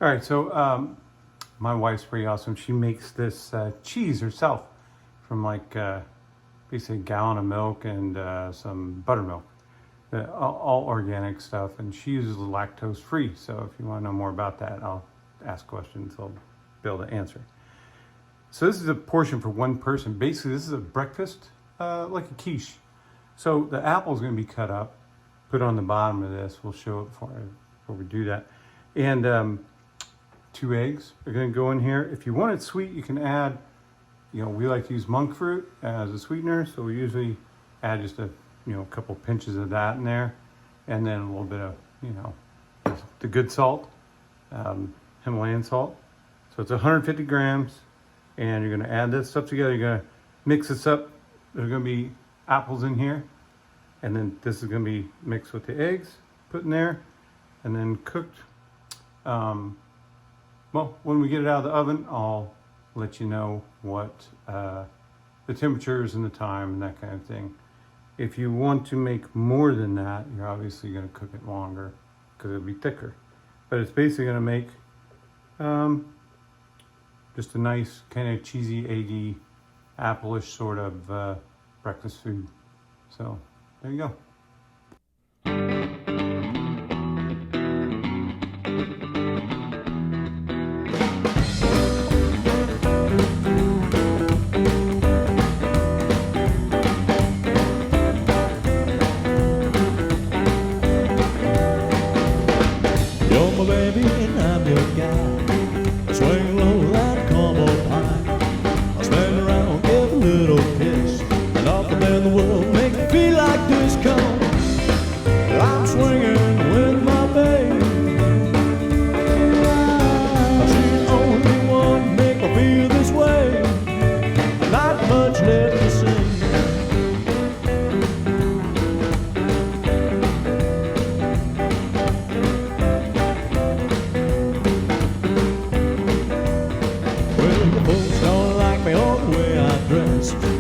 All right, so my wife's pretty awesome. She makes this cheese herself from like basically a gallon of milk and some buttermilk, all organic stuff. And she uses lactose free. So if you want to know more about that, I'll ask questions. I'll be able to answer. So this is a portion for one person. Basically, this is a breakfast, like a quiche. So the apple is going to be cut up, put on the bottom of this. We'll show it before we do that. And 2 eggs are going to go in here. If you want it sweet, you can add, we like to use monk fruit as a sweetener. So we usually add just a couple pinches of that in there. And then a little bit of, the good salt, Himalayan salt. So it's 150 grams. And you're going to add this stuff together. You're going to mix this up. There's going to be apples in here. And then this is going to be mixed with the eggs, put in there, and then cooked. Well, when we get it out of the oven, I'll let you know what the temperatures and the time and that kind of thing. If you want to make more than that, you're obviously going to cook it longer because it'll be thicker. But it's basically going to make just a nice kind of cheesy, eggy, apple-ish sort of breakfast food. So there you go. You're my baby and I'm your guy. Swing low like a combo pie. I spin around, give a little kiss. And nothing in the world makes me feel like this. Come, I'm swinging with my baby. She's the only one make me feel this way. Not much left to say.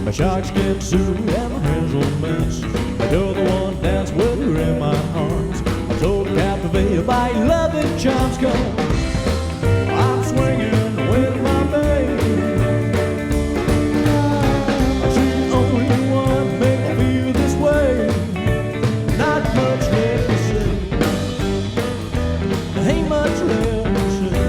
My shark skin suit and my hair's all mess. But you're the one dance with her in my arms. I'm so captivated by your loving charms. Come, I'm swinging with my baby. She's the only one make me feel this way. Not much left to say. There ain't much left to say.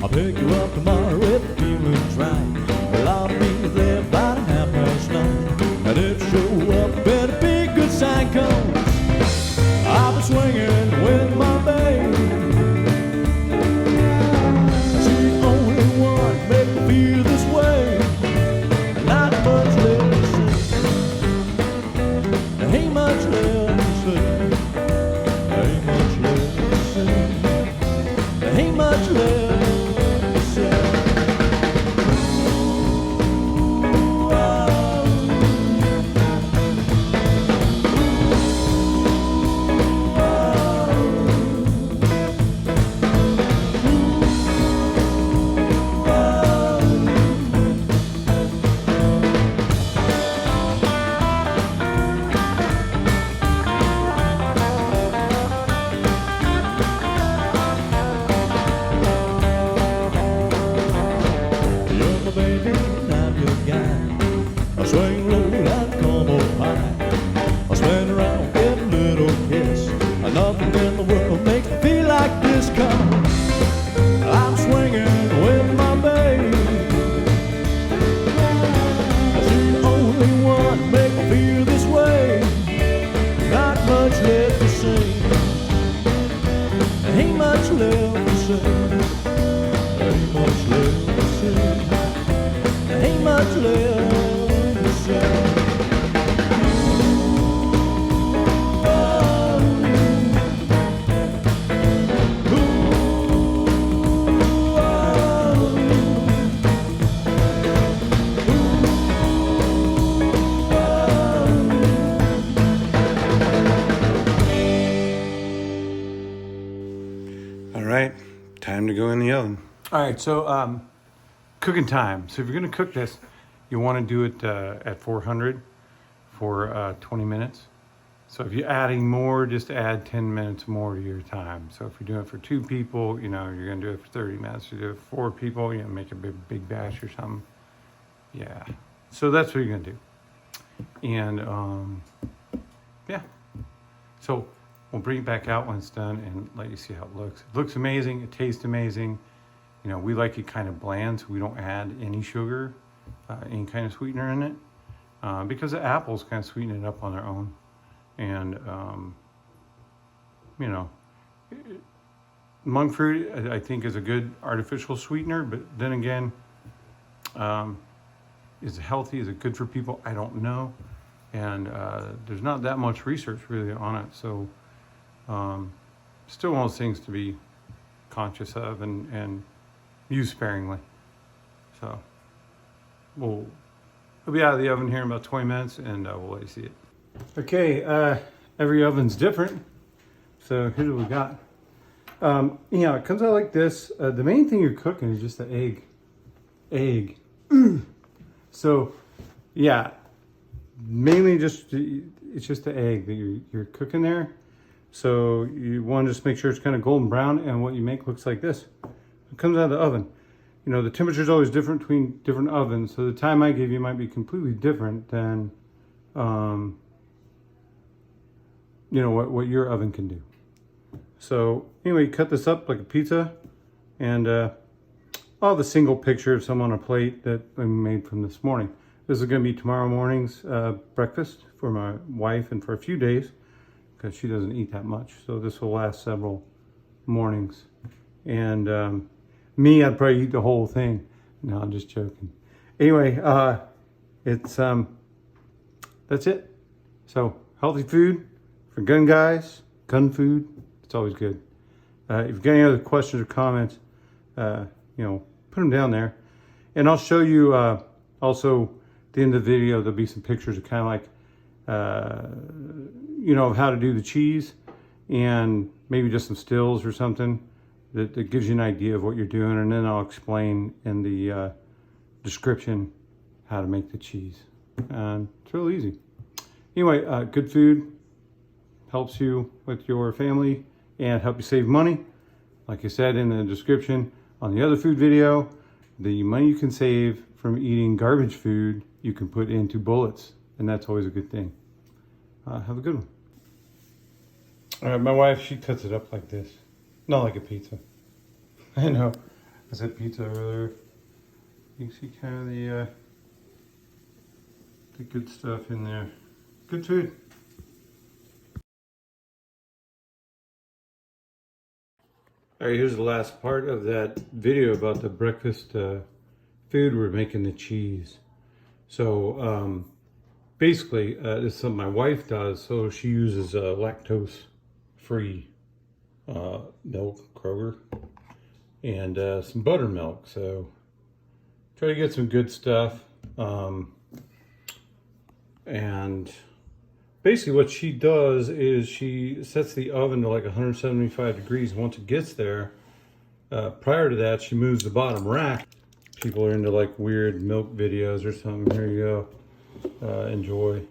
I'll pick you up tomorrow if the feeling's right. Well, I'll be there by 9:30. And if you show up, better be a good sign, 'cause I'll be swinging with my baby. She's the only one make me feel this way. Not much left to say. There ain't much left to say. There ain't much left to say. There ain't much left. Swing low like combo pie. I'll spin around, get a little kiss. And nothing in the world makes me feel like this. Come, I'm swinging with my baby. She's the only one make me feel this way. Not much left to say. There ain't much left to say. There ain't much left to say. There ain't much left. oven. All right, so cooking time. So if you're gonna cook this, you wanna do it at 400 for 20 minutes. So if you're adding more, just add 10 minutes more to your time. So if you're doing it for 2 people, you know, you're gonna do it for 30 minutes. If you do it for 4 people, you know, make a big batch or something. Yeah, so that's what you're gonna do. And yeah, so we'll bring it back out when it's done and let you see how it looks. It looks amazing, it tastes amazing. You know, we like it kind of bland, so we don't add any sugar, any kind of sweetener in it, because the apples kind of sweeten it up on their own. And, you know, monk fruit, I think, is a good artificial sweetener, but then again, is it healthy? Is it good for people? I don't know. And there's not that much research really on it. So still one of those things to be conscious of and use sparingly. So it'll be out of the oven here in about 20 minutes and we'll let you see it. Okay, every oven's different. So here's what we got. You know, it comes out like this. The main thing you're cooking is just the egg. So yeah, mainly it's just the egg that you're cooking there. So you want to just make sure it's kind of golden brown, and what you make looks like this. It comes out of the oven. You know, the temperature is always different between different ovens, so the time I give you might be completely different than you know, what your oven can do. So anyway, you cut this up like a pizza, and I'll have a single picture of some on a plate that I made from this morning. This is going to be tomorrow morning's breakfast for my wife and for a few days, because she doesn't eat that much. So this will last several mornings. And me, I'd probably eat the whole thing. No, I'm just joking. Anyway, it's that's it. So healthy food for gun guys, gun food. It's always good. If you've got any other questions or comments, you know, put them down there. And I'll show you also at the end of the video, there'll be some pictures of kind of like, you know, of how to do the cheese, and maybe just some stills or something that gives you an idea of what you're doing. And then I'll explain in the description how to make the cheese. It's real easy. Anyway, good food helps you with your family and help you save money. Like I said in the description on the other food video, the money you can save from eating garbage food, you can put into bullets, and that's always a good thing. Have a good one. All right, my wife, she cuts it up like this. Not like a pizza. I know, I said pizza earlier. You can see kind of the good stuff in there. Good food. All right, here's the last part of that video about the breakfast food. We're making the cheese. So basically, this is something my wife does. So she uses lactose-free milk, Kroger, and some buttermilk. So try to get some good stuff. And basically what she does is she sets the oven to like 175 degrees. Once it gets there, prior to that, she moves the bottom rack. People are into like weird milk videos or something. Here you go. Enjoy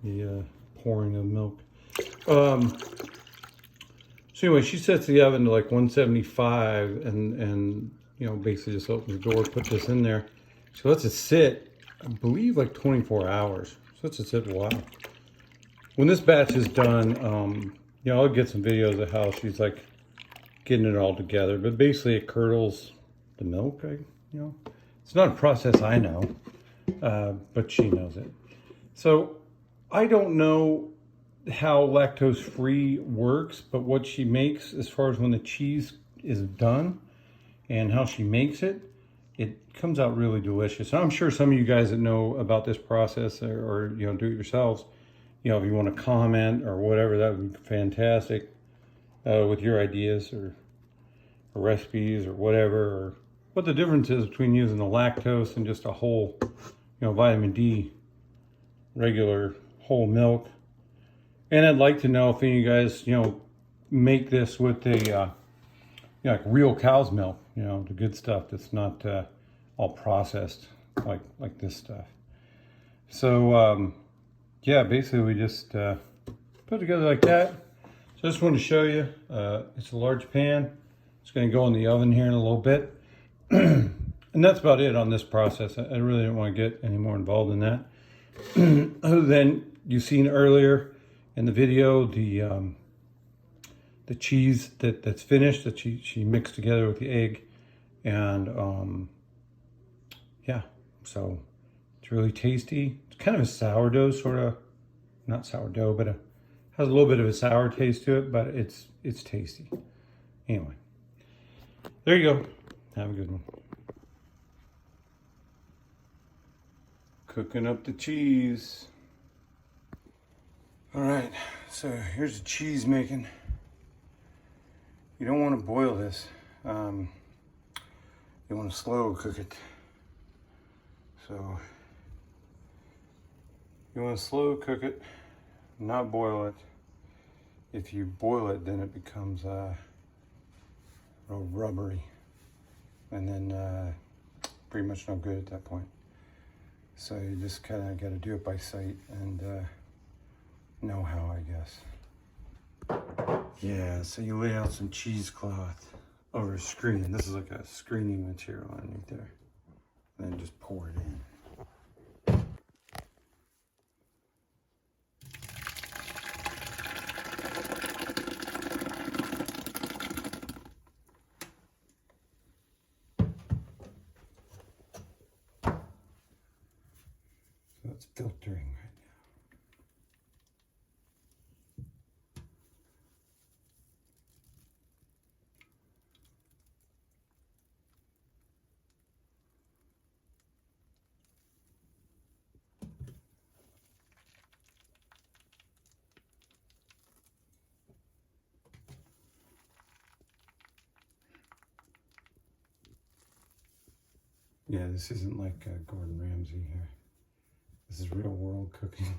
the pouring of milk. So anyway, she sets the oven to like 175 and you know, basically just opens the door, put this in there. She lets it sit, I believe, like 24 hours. So lets it sit a while. When this batch is done, you know, I'll get some videos of how she's like getting it all together. But basically, it curdles the milk. You know, it's not a process I know, but she knows it. So I don't know how lactose-free works, but what she makes as far as when the cheese is done and how she makes it, it comes out really delicious. And I'm sure some of you guys that know about this process or you know, do it yourselves, you know, if you want to comment or whatever, that would be fantastic with your ideas or recipes or whatever, or what the difference is between using the lactose and just a whole, you know, vitamin D, regular whole milk. And I'd like to know if any of you guys, you know, make this with a you know, like real cow's milk, you know, the good stuff that's not all processed like this stuff. So yeah, basically we just put it together like that. So I just wanted to show you, it's a large pan. It's going to go in the oven here in a little bit. And that's about it on this process. I really didn't want to get any more involved in that. Other than you've seen earlier in the video, the cheese that's finished, that she mixed together with the egg. And yeah, so it's really tasty. It's kind of a sourdough, sort of, not sourdough, but has a little bit of a sour taste to it, but it's tasty. Anyway, there you go. Have a good one. Cooking up the cheese. All right, so here's the cheese making. You don't want to boil this. You want to slow cook it. So you want to slow cook it, not boil it. If you boil it, then it becomes real rubbery, and then pretty much no good at that point. So you just kind of got to do it by sight and know how, I guess. Yeah, so you lay out some cheesecloth over a screen. This is like a screening material underneath there. And then just pour it in. So it's filtering right now. Yeah, this isn't like Gordon Ramsay here. This is real world cooking.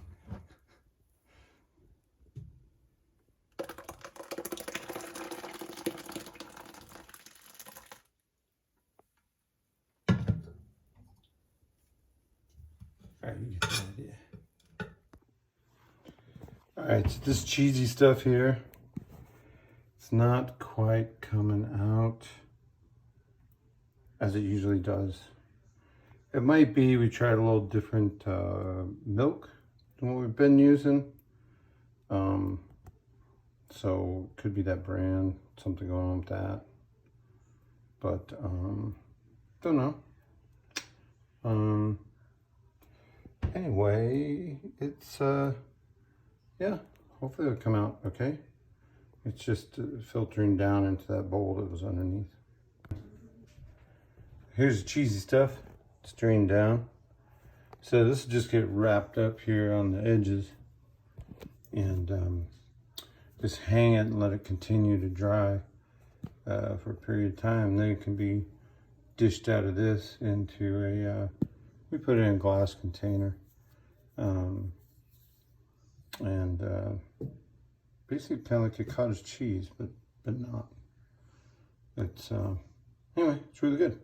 All right, you get the idea. All right, so this cheesy stuff here, it's not quite coming out as it usually does. It might be we tried a little different milk than what we've been using. So could be that brand, something going on with that. But don't know. Anyway, it's yeah, hopefully it'll come out okay. It's just filtering down into that bowl that was underneath. Here's the cheesy stuff. It's drained down. So this will just get wrapped up here on the edges and just hang it and let it continue to dry for a period of time. Then it can be dished out of this into a, we put it in a glass container. Basically kind of like a cottage cheese, but not. It's, anyway, it's really good.